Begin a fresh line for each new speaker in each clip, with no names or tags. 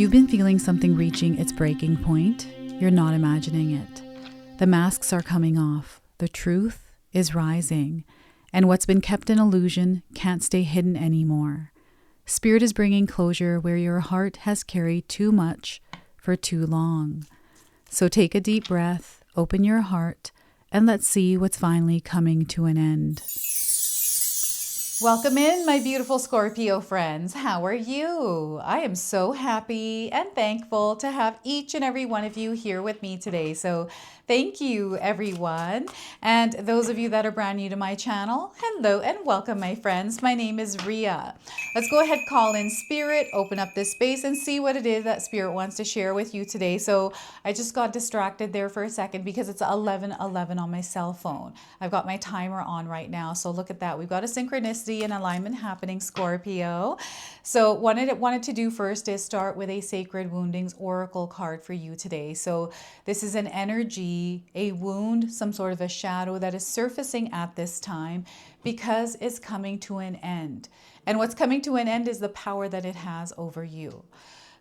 you've been feeling something reaching its breaking point, you're not imagining it. The masks are coming off. The truth is rising. And what's been kept in illusion can't stay hidden anymore. Spirit is bringing closure where your heart has carried too much for too long. So take a deep breath, open your heart, and let's see what's finally coming to an end. Welcome in, my beautiful Scorpio friends. How are you? I am so happy and thankful to have each and every one of you here with me today. So thank you, everyone. And those of you that are brand new to my channel, hello and welcome, my friends. My name is Ria. Let's go ahead, call in Spirit, open up this space and see what it is that Spirit wants to share with you today. So I just got distracted there for a second because it's 11:11 on my cell phone. I've got my timer on right now. So look at that. We've got a synchronicity and alignment happening, Scorpio. So what I wanted to do first is start with a Sacred Woundings Oracle card for you today. So this is an energy, a wound, some sort of a shadow that is surfacing at this time because it's coming to an end. And what's coming to an end is the power that it has over you.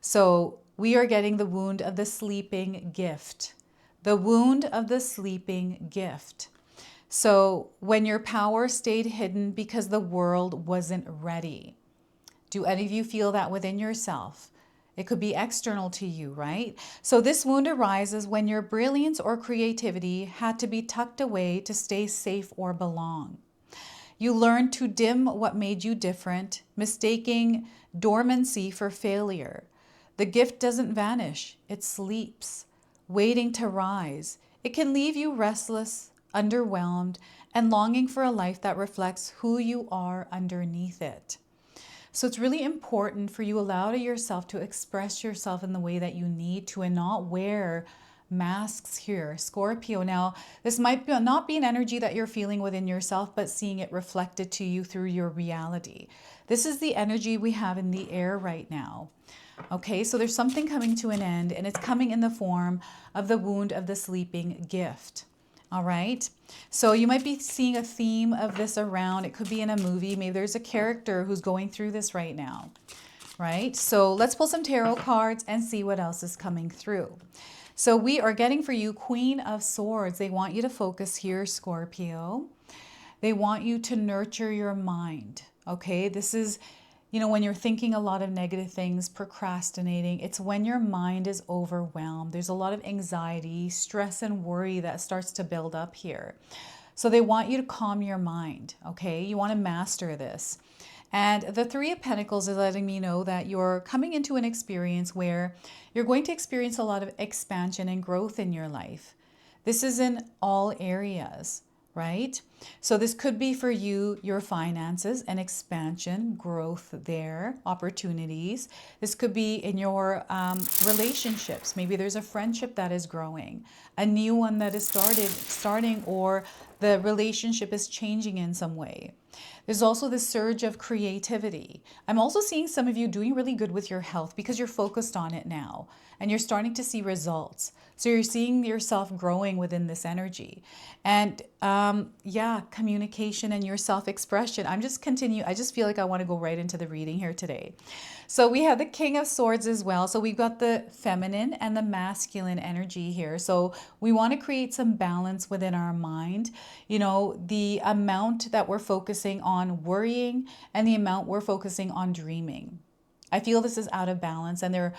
So we are getting the wound of the sleeping gift. The wound of the sleeping gift. So when your power stayed hidden because the world wasn't ready. Do any of you feel that within yourself? It could be external to you, right? So this wound arises when your brilliance or creativity had to be tucked away to stay safe or belong. You learned to dim what made you different, mistaking dormancy for failure. The gift doesn't vanish, it sleeps, waiting to rise. It can leave you restless, underwhelmed, and longing for a life that reflects who you are underneath it. So it's really important for you to allow yourself to express yourself in the way that you need to and not wear masks here, Scorpio. Now, this might not be an energy that you're feeling within yourself, but seeing it reflected to you through your reality. This is the energy we have in the air right now. Okay, so there's something coming to an end, and it's coming in the form of the wound of the sleeping gift. All right, so you might be seeing a theme of this around. It could be in a movie. Maybe there's a character who's going through this right now, right? So let's pull some tarot cards and see what else is coming through. So we are getting for you Queen of Swords. They want you to focus here, Scorpio. They want you to nurture your mind, okay? This is, you know, when you're thinking a lot of negative things, procrastinating, it's when your mind is overwhelmed. There's a lot of anxiety, stress, and worry that starts to build up here. So they want you to calm your mind, okay? You want to master this. And the Three of Pentacles is letting me know that you're coming into an experience where you're going to experience a lot of expansion and growth in your life. This is in all areas, right? So this could be for you, your finances and expansion, growth there, opportunities. This could be in your relationships. Maybe there's a friendship that is growing, a new one that is starting, or the relationship is changing in some way. There's also this surge of creativity. I'm also seeing some of you doing really good with your health because you're focused on it now and you're starting to see results. So you're seeing yourself growing within this energy. And yeah, communication and your self-expression. I just feel like I want to go right into the reading here today. So we have the King of Swords as well. So we've got the feminine and the masculine energy here. So we want to create some balance within our mind. You know, the amount that we're focusing on worrying and the amount we're focusing on dreaming. I feel this is out of balance, and they're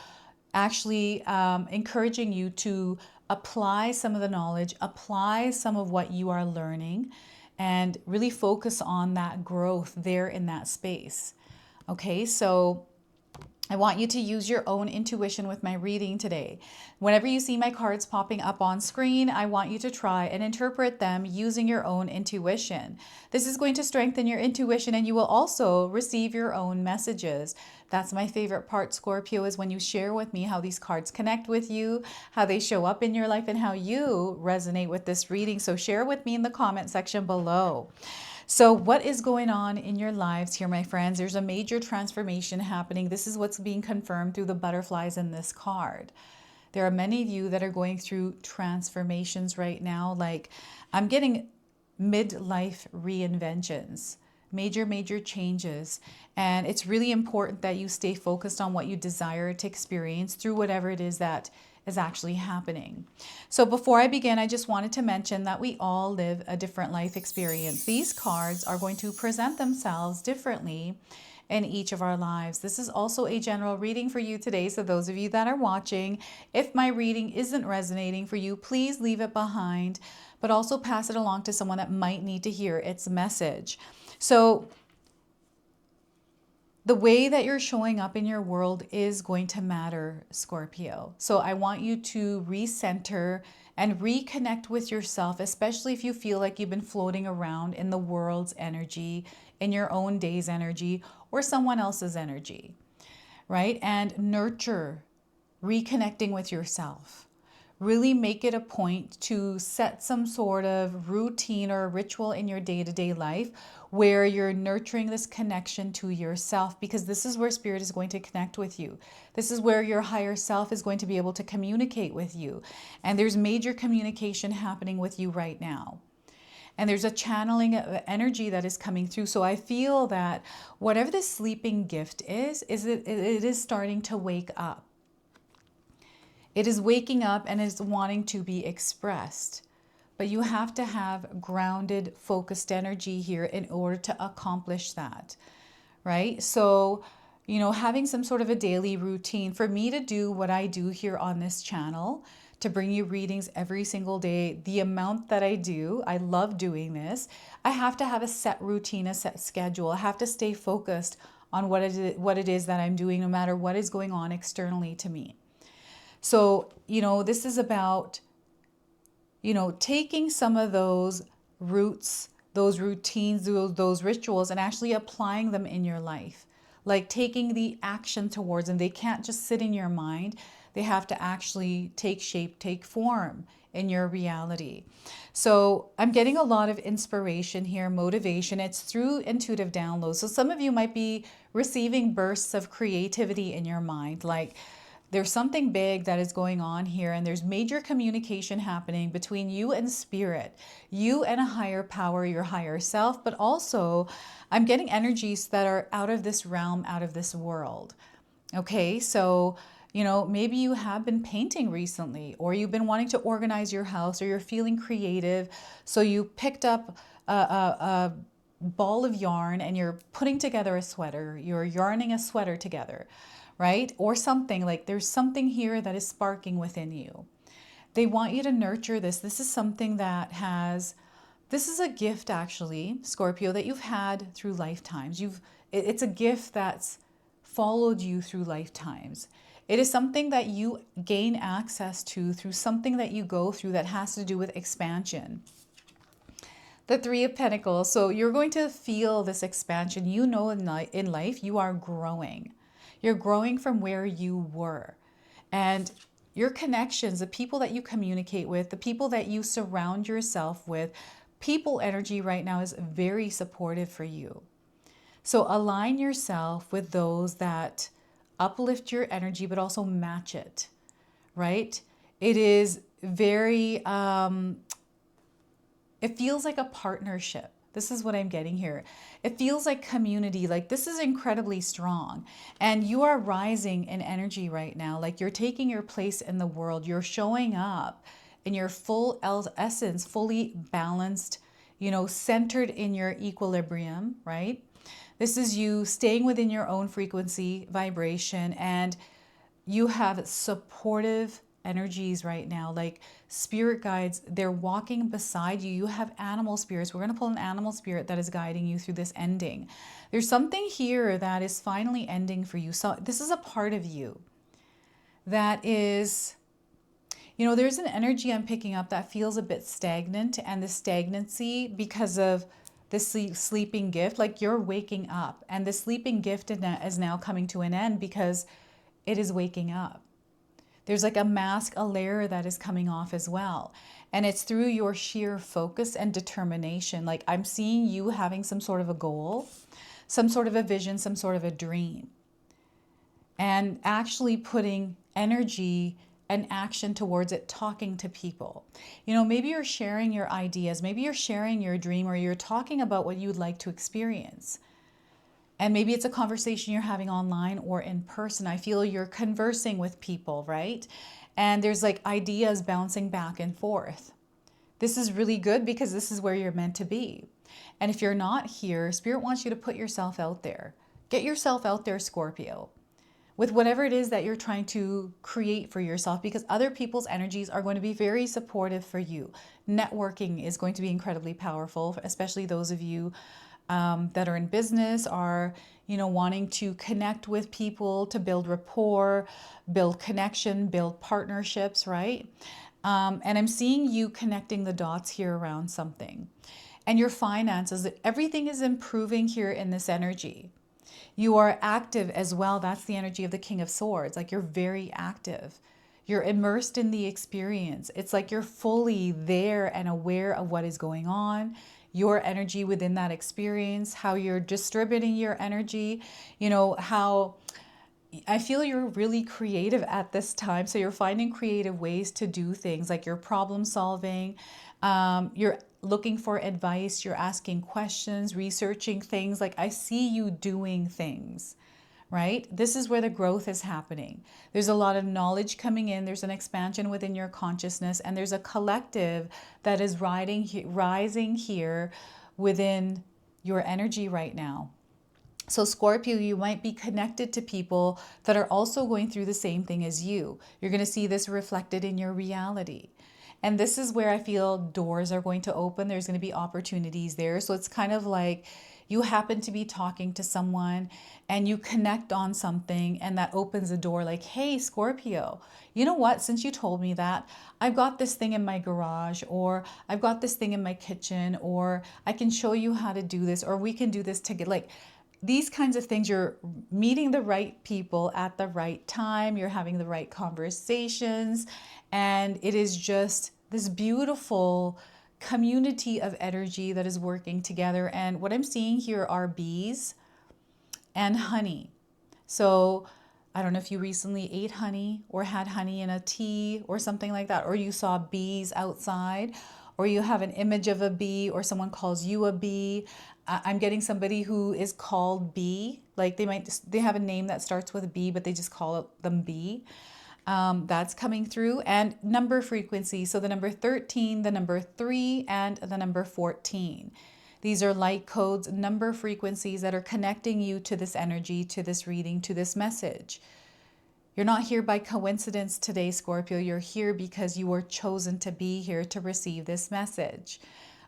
actually encouraging you to apply some of the knowledge, apply some of what you are learning, and really focus on that growth there in that space. Okay, so I want you to use your own intuition with my reading today. Whenever you see my cards popping up on screen, I want you to try and interpret them using your own intuition. This is going to strengthen your intuition, and you will also receive your own messages. That's my favorite part, Scorpio, is when you share with me how these cards connect with you, how they show up in your life, and how you resonate with this reading. So share with me in the comment section below. So what is going on in your lives here, my friends? There's a major transformation happening. This is what's being confirmed through the butterflies in this card. There are many of you that are going through transformations right now. Like, I'm getting midlife reinventions. major changes. And it's really important that you stay focused on what you desire to experience through whatever it is that is actually happening. So before I begin, I just wanted to mention that we all live a different life experience. These cards are going to present themselves differently in each of our lives. This is also a general reading for you today. So those of you that are watching, if my reading isn't resonating for you, please leave it behind, but also pass it along to someone that might need to hear its message. So the way that you're showing up in your world is going to matter, Scorpio. So I want you to recenter and reconnect with yourself, especially if you feel like you've been floating around in the world's energy, in your own day's energy, or someone else's energy, right? And nurture reconnecting with yourself. Really make it a point to set some sort of routine or ritual in your day-to-day life where you're nurturing this connection to yourself, because this is where spirit is going to connect with you. This is where your higher self is going to be able to communicate with you. And there's major communication happening with you right now. And there's a channeling of energy that is coming through. So I feel that whatever this sleeping gift is it is starting to wake up. It is waking up and is wanting to be expressed. But you have to have grounded, focused energy here in order to accomplish that, right? So, having some sort of a daily routine for me to do what I do here on this channel, to bring you readings every single day, the amount that I do, I love doing this. I have to have a set routine, a set schedule. I have to stay focused on what it is that I'm doing, no matter what is going on externally to me. So, this is about, taking some of those roots, those routines, those rituals, and actually applying them in your life. Like taking the action towards them. They can't just sit in your mind. They have to actually take shape, take form in your reality. So I'm getting a lot of inspiration here, motivation. It's through intuitive downloads. So some of you might be receiving bursts of creativity in your mind, like there's something big that is going on here, and there's major communication happening between you and spirit, you and a higher power, your higher self, but also I'm getting energies that are out of this realm, out of this world. Okay, so maybe you have been painting recently, or you've been wanting to organize your house, or you're feeling creative, so you picked up a ball of yarn and you're putting together a sweater, you're yarning a sweater together, right? Or something like there's something here that is sparking within you. They want you to nurture this. This is something this is a gift actually, Scorpio, that you've had through lifetimes. It's a gift that's followed you through lifetimes. It is something that you gain access to through something that you go through that has to do with expansion. The Three of Pentacles. So you're going to feel this expansion. In life, you are growing. You're growing from where you were. And your connections, the people that you communicate with, the people that you surround yourself with, people energy right now is very supportive for you. So align yourself with those that uplift your energy, but also match it, right? It is very, it feels like a partnership. This is what I'm getting here. It feels like community, like this is incredibly strong. And you are rising in energy right now. Like you're taking your place in the world. You're showing up in your full essence, fully balanced, centered in your equilibrium, right? This is you staying within your own frequency, vibration, and you have supportive energies right now, like spirit guides. They're walking beside you. You have animal spirits. We're going to pull an animal spirit that is guiding you through this ending. There's something here that is finally ending for you. So this is a part of you that is, there's an energy I'm picking up that feels a bit stagnant, and the stagnancy because of the sleeping gift, like you're waking up, and the sleeping gift is now coming to an end because it is waking up. There's like a mask, a layer that is coming off as well. And it's through your sheer focus and determination. Like I'm seeing you having some sort of a goal, some sort of a vision, some sort of a dream. And actually putting energy an action towards it, talking to people. You know, maybe you're sharing your ideas, maybe you're sharing your dream, or you're talking about what you'd like to experience. And maybe it's a conversation you're having online or in person. I feel you're conversing with people, right? And there's like ideas bouncing back and forth. This is really good because this is where you're meant to be. And if you're not here, Spirit wants you to put yourself out there. Get yourself out there, Scorpio, with whatever it is that you're trying to create for yourself, because other people's energies are going to be very supportive for you. Networking is going to be incredibly powerful, especially those of you that are in business, are, you know, wanting to connect with people, to build rapport, build connection, build partnerships, right? And I'm seeing you connecting the dots here around something. And your finances, everything is improving here in this energy. You are active as well. That's the energy of the King of Swords. Like, you're very active. You're immersed in the experience. It's like you're fully there and aware of what is going on, your energy within that experience, how you're distributing your energy, you know, how I feel you're really creative at this time. So you're finding creative ways to do things, like you're problem solving. You're looking for advice. You're asking questions, researching things. Like, I see you doing things, right? This is where the growth is happening. There's a lot of knowledge coming in. There's an expansion within your consciousness, and there's a collective that is rising here within your energy right now. So Scorpio, you might be connected to people that are also going through the same thing as you. You're going to see this reflected in your reality. And this is where I feel doors are going to open. There's going to be opportunities there. So it's kind of like you happen to be talking to someone and you connect on something, and that opens a door, like, hey, Scorpio, you know what? Since you told me that, I've got this thing in my garage, or I've got this thing in my kitchen, or I can show you how to do this, or we can do this together. Like, these kinds of things, you're meeting the right people at the right time, you're having the right conversations, and it is just this beautiful community of energy that is working together. And what I'm seeing here are bees and honey. So I don't know if you recently ate honey or had honey in a tea or something like that, or you saw bees outside, or you have an image of a bee, or someone calls you a bee. I'm getting somebody who is called B. Like, they have a name that starts with B, but they just call them B. That's coming through. And number frequency. So the number 13, the number 3, and the number 14. These are light codes, number frequencies that are connecting you to this energy, to this reading, to this message. You're not here by coincidence today, Scorpio. You're here because you were chosen to be here to receive this message.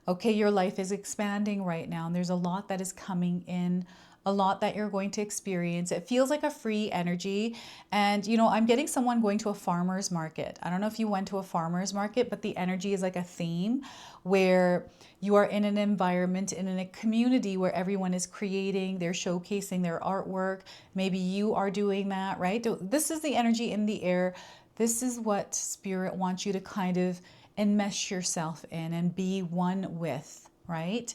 Okay, your life is expanding right now, and there's a lot that is coming in, a lot that you're going to experience. It feels like a free energy. And, you know, I'm getting someone going to a farmer's market. I don't know if you went to a farmer's market, but the energy is like a theme where you are in an environment, in a community where everyone is creating, they're showcasing their artwork. Maybe you are doing that, right? This is the energy in the air. This is what Spirit wants you to kind of enmesh yourself in and be one with, right?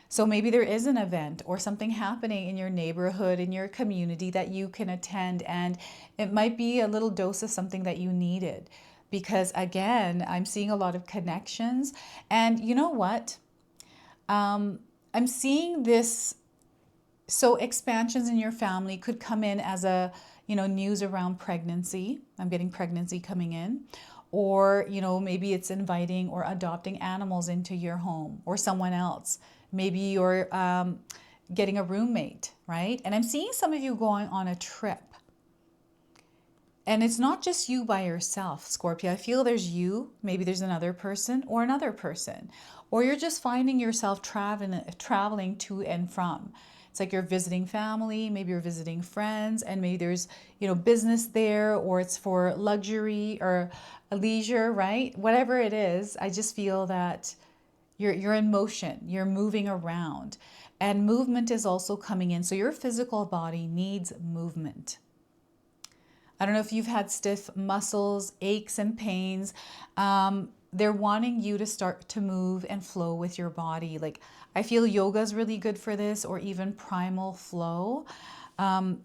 So maybe there is an event or something happening in your neighborhood, in your community, that you can attend, and it might be a little dose of something that you needed. Because again, I'm seeing a lot of connections. And you know what? I'm seeing this. So expansions in your family could come in as a, you know, news around pregnancy. I'm getting pregnancy coming in. Or, you know, maybe it's inviting or adopting animals into your home, or someone else. Maybe you're getting a roommate, right? And I'm seeing some of you going on a trip. And it's not just you by yourself, Scorpio. I feel there's you, maybe there's another person, or another person. Or you're just finding yourself traveling to and from. It's like you're visiting family, maybe you're visiting friends, and maybe there's, you know, business there, or it's for luxury or leisure, right? Whatever it is, I just feel that you're in motion, you're moving around, and movement is also coming in. So your physical body needs movement. I don't know if you've had stiff muscles, aches and pains. They're wanting you to start to move and flow with your body. Like, I feel yoga is really good for this, or even primal flow.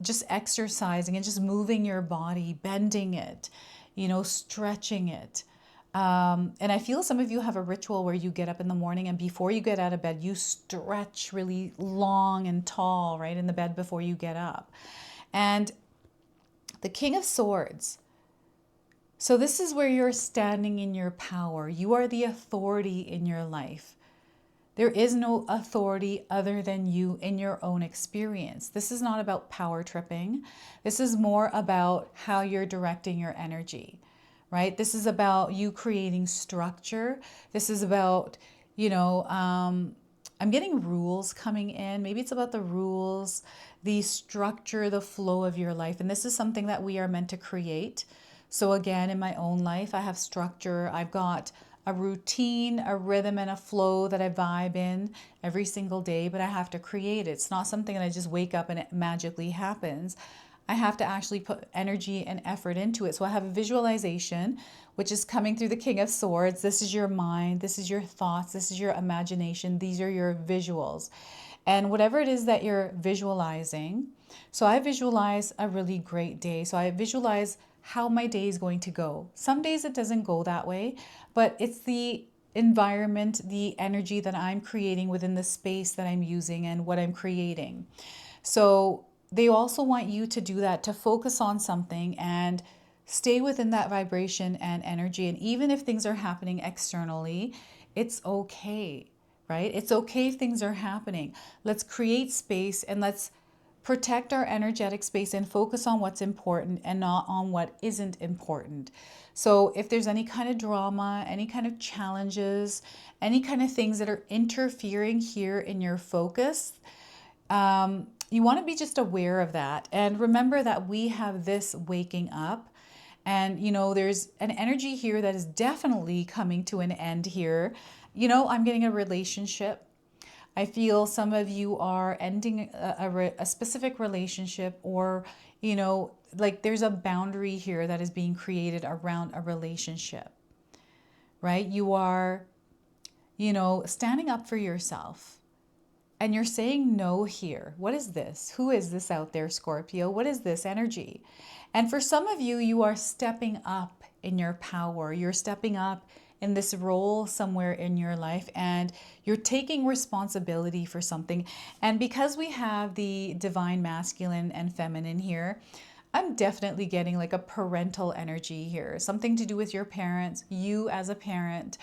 Just exercising and just moving your body, bending it, stretching it. And I feel some of you have a ritual where you get up in the morning and before you get out of bed, you stretch really long and tall, right, in the bed before you get up. And the King of Swords. So this is where you're standing in your power. You are the authority in your life. There is no authority other than you in your own experience. This is not about power tripping. This is more about how you're directing your energy, right? This is about you creating structure. This is about, I'm getting rules coming in. Maybe it's about the rules, the structure, the flow of your life. And this is something that we are meant to create. So again, in my own life, I have structure. I've got a routine, a rhythm, and a flow that I vibe in every single day, but I have to create it. It's not something that I just wake up and it magically happens. I have to actually put energy and effort into it. So I have a visualization, which is coming through the King of Swords. This is your mind. This is your thoughts. This is your imagination. These are your visuals. And whatever it is that you're visualizing. So I visualize a really great day. So I visualize how my day is going to go. Some days it doesn't go that way, but it's the environment, the energy that I'm creating within the space that I'm using and what I'm creating. So they also want you to do that, to focus on something and stay within that vibration and energy. And even if things are happening externally, it's okay, right? It's okay if things are happening. Let's create space and let's protect our energetic space and focus on what's important and not on what isn't important. So if there's any kind of drama, any kind of challenges, any kind of things that are interfering here in your focus, you want to be just aware of that. And remember that we have this waking up. And, there's an energy here that is definitely coming to an end here. I'm getting a relationship. I feel some of you are ending a specific relationship or, like there's a boundary here that is being created around a relationship, right? You are, standing up for yourself and you're saying no here. What is this? Who is this out there, Scorpio? What is this energy? And for some of you, you are stepping up in your power. You're stepping up in this role somewhere in your life and you're taking responsibility for something. And because we have the divine masculine and feminine here, I'm definitely getting like a parental energy here, something to do with your parents, you as a parent,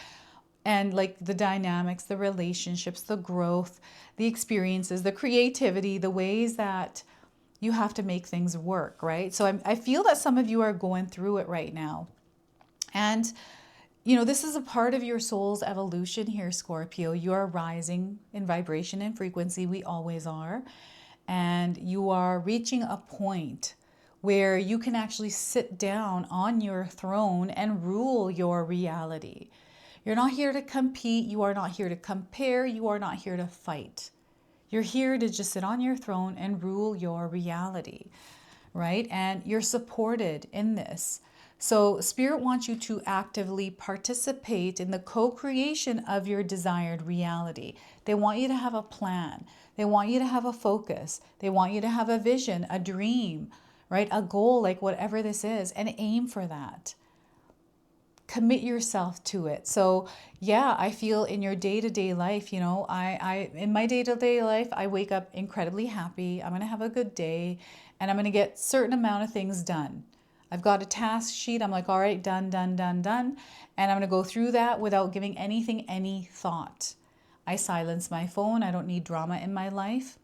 and like the dynamics, the relationships, the growth, the experiences, the creativity, the ways that you have to make things work, right? So I feel that some of you are going through it right now. And this is a part of your soul's evolution here, Scorpio. You are rising in vibration and frequency. We always are. And you are reaching a point where you can actually sit down on your throne and rule your reality. You're not here to compete. You are not here to compare. You are not here to fight. You're here to just sit on your throne and rule your reality, right? And you're supported in this. So Spirit wants you to actively participate in the co-creation of your desired reality. They want you to have a plan. They want you to have a focus. They want you to have a vision, a dream, right? A goal, like whatever this is, and aim for that. Commit yourself to it. So yeah, I feel in your day-to-day life, in my day-to-day life, I wake up incredibly happy. I'm going to have a good day and I'm going to get certain amount of things done. I've got a task sheet. I'm like, all right, done, done, done, done. And I'm going to go through that without giving anything any thought. I silence my phone. I don't need drama in my life.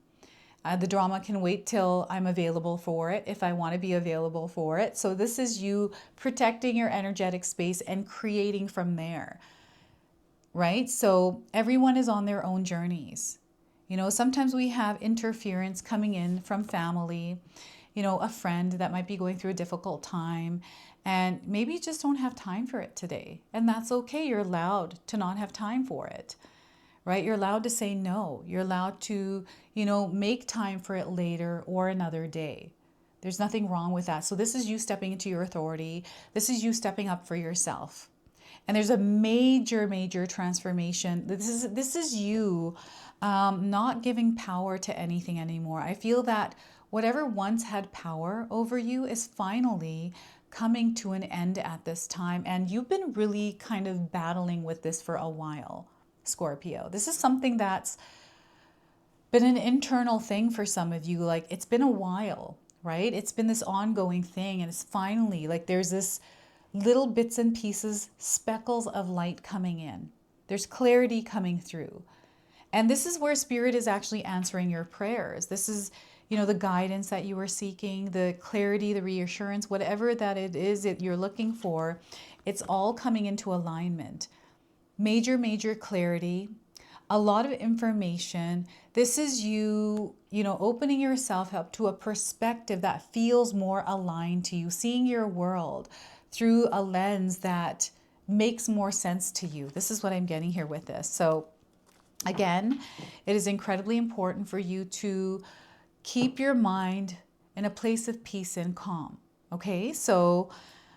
The drama can wait till I'm available for it, if I want to be available for it. So this is you protecting your energetic space and creating from there, right? So everyone is on their own journeys. Sometimes we have interference coming in from family, a friend that might be going through a difficult time, and maybe you just don't have time for it today. And that's okay. You're allowed to not have time for it, right? You're allowed to say no. You're allowed to, make time for it later or another day. There's nothing wrong with that. So this is you stepping into your authority. This is you stepping up for yourself. And there's a major, major transformation. This is you not giving power to anything anymore. I feel that whatever once had power over you is finally coming to an end at this time. And you've been really kind of battling with this for a while, Scorpio. This is something that's been an internal thing for some of you. Like, it's been a while, right? It's been this ongoing thing. And it's finally like there's this little bits and pieces, speckles of light coming in. There's clarity coming through. And this is where Spirit is actually answering your prayers. This is, the guidance that you were seeking, the clarity, the reassurance, whatever that it is that you're looking for, it's all coming into alignment. Major, major clarity, a lot of information. This is you, opening yourself up to a perspective that feels more aligned to you, seeing your world through a lens that makes more sense to you. This is what I'm getting here with this. So again, it is incredibly important for you to keep your mind in a place of peace and calm. Okay, so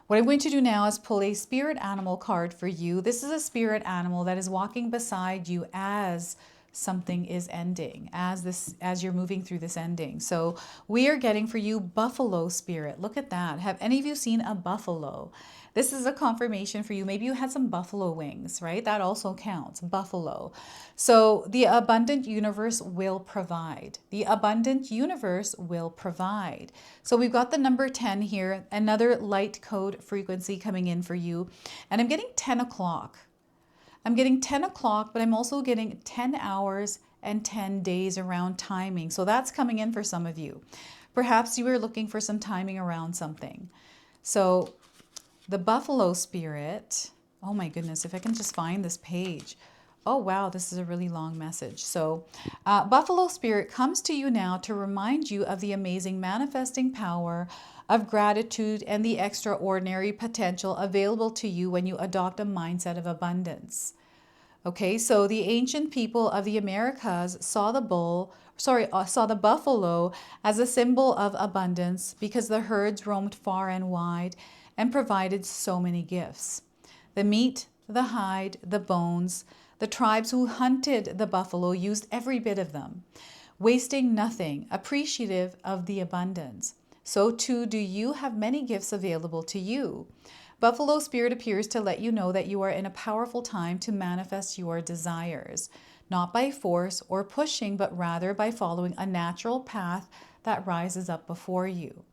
what I'm going to do now is pull a spirit animal card for you. This is a spirit animal that is walking beside you as something is ending, as you're moving through this ending. So we are getting for you buffalo spirit. Look at that. Have any of you seen a buffalo? This is a confirmation for you. Maybe you had some buffalo wings, right? That also counts, buffalo. So the abundant universe will provide. The abundant universe will provide. So we've got the number 10 here, another light code frequency coming in for you. And I'm getting 10 o'clock. I'm getting 10 o'clock, but I'm also getting 10 hours and 10 days around timing. So that's coming in for some of you. Perhaps you were looking for some timing around something. So the buffalo spirit, oh my goodness, if I can just find this page. Oh wow, this is a really long message. So buffalo spirit comes to you now to remind you of the amazing manifesting power of gratitude and the extraordinary potential available to you when you adopt a mindset of abundance. Okay, so the ancient people of the Americas saw the buffalo as a symbol of abundance because the herds roamed far and wide and provided so many gifts. The meat, the hide, the bones, the tribes who hunted the buffalo used every bit of them, wasting nothing, appreciative of the abundance. So too do you have many gifts available to you. Buffalo spirit appears to let you know that you are in a powerful time to manifest your desires, not by force or pushing, but rather by following a natural path that rises up before you,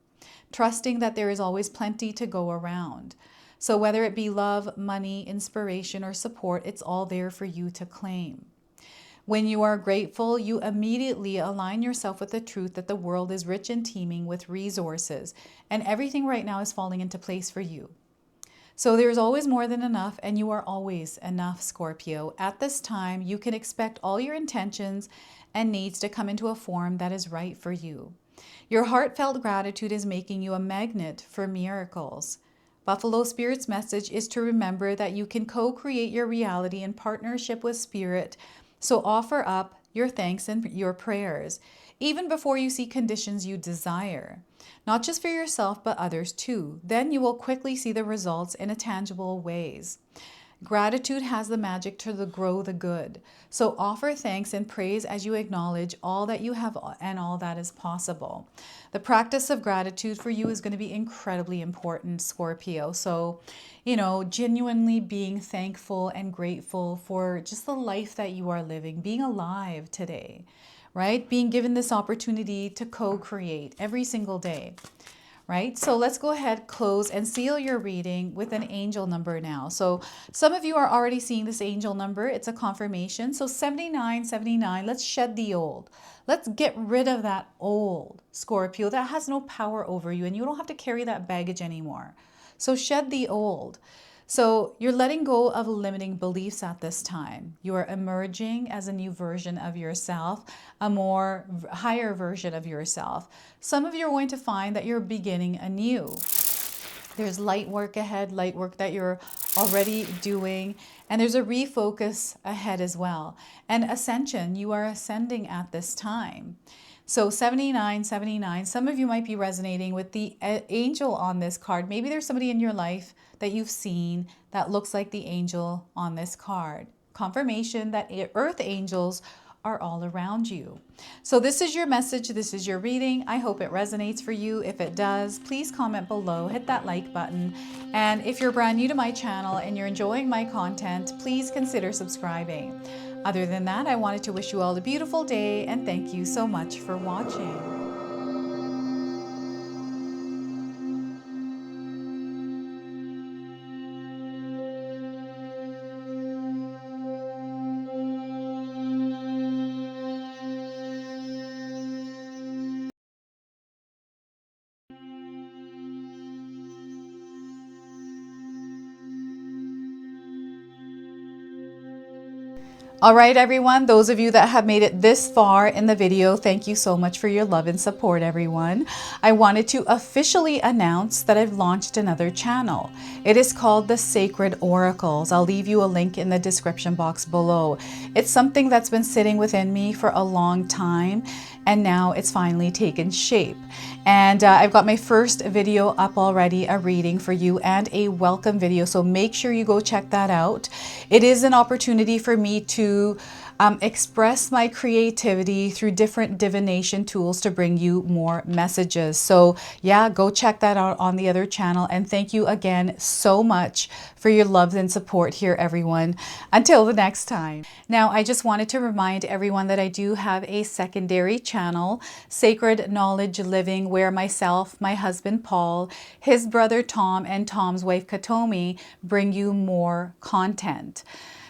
trusting that there is always plenty to go around. So whether it be love, money, inspiration, or support, it's all there for you to claim. When you are grateful, you immediately align yourself with the truth that the world is rich and teeming with resources, and everything right now is falling into place for you. So there's always more than enough, and you are always enough, Scorpio. At this time, you can expect all your intentions and needs to come into a form that is right for you. Your heartfelt gratitude is making you a magnet for miracles. Buffalo Spirit's message is to remember that you can co-create your reality in partnership with Spirit. So offer up your thanks and your prayers, even before you see conditions you desire, not just for yourself, but others too. Then you will quickly see the results in a tangible ways. Gratitude has the magic to grow the good. So offer thanks and praise as you acknowledge all that you have and all that is possible. The practice of gratitude for you is going to be incredibly important, Scorpio. So, genuinely being thankful and grateful for just the life that you are living, being alive today, right? Being given this opportunity to co-create every single day. Right? So let's go ahead, close, and seal your reading with an angel number now. So some of you are already seeing this angel number. It's a confirmation. So 7979, let's shed the old. Let's get rid of that old, Scorpio, that has no power over you, and you don't have to carry that baggage anymore. So shed the old. So you're letting go of limiting beliefs at this time. You are emerging as a new version of yourself, a more higher version of yourself. Some of you are going to find that you're beginning anew. There's light work ahead, light work that you're already doing, and there's a refocus ahead as well. And ascension, you are ascending at this time. So 7979, some of you might be resonating with the angel on this card. Maybe there's somebody in your life that you've seen that looks like the angel on this card. Confirmation that earth angels are all around you. So this is your message. This is your reading. I hope it resonates for you. If it does, please comment below, hit that like button. And if you're brand new to my channel and you're enjoying my content, please consider subscribing. Other than that, I wanted to wish you all a beautiful day and thank you so much for watching. All right, everyone, those of you that have made it this far in the video, thank you so much for your love and support, everyone. I wanted to officially announce that I've launched another channel. It is called The Sacred Oracles. I'll leave you a link in the description box below. It's something that's been sitting within me for a long time, and now it's finally taken shape. And I've got my first video up already, a reading for you and a welcome video. So make sure you go check that out. It is an opportunity for me to express my creativity through different divination tools to bring you more messages. So yeah, go check that out on the other channel. And thank you again so much for your love and support here, everyone. Until the next time. Now, I just wanted to remind everyone that I do have a secondary channel, Sacred Knowledge Living, where myself, my husband Paul, his brother Tom, and Tom's wife Katomi bring you more content.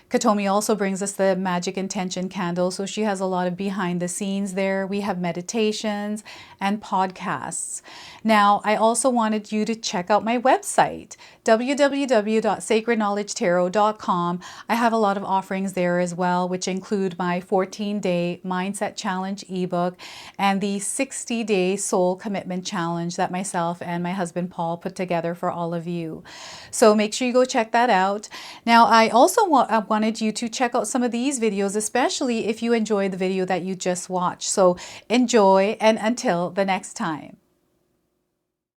Katomi also brings us the Magic Intention candle, so she has a lot of behind the scenes there. We have meditations and podcasts. Now, I also wanted you to check out my website, www.sacredknowledgetarot.com. I have a lot of offerings there as well, which include my 14-day Mindset Challenge ebook and the 60-day Soul Commitment Challenge that myself and my husband Paul put together for all of you. So make sure you go check that out. Now, I also wanted you to check out some of these videos, especially if you enjoyed the video that you just watched. So enjoy, and until the next time.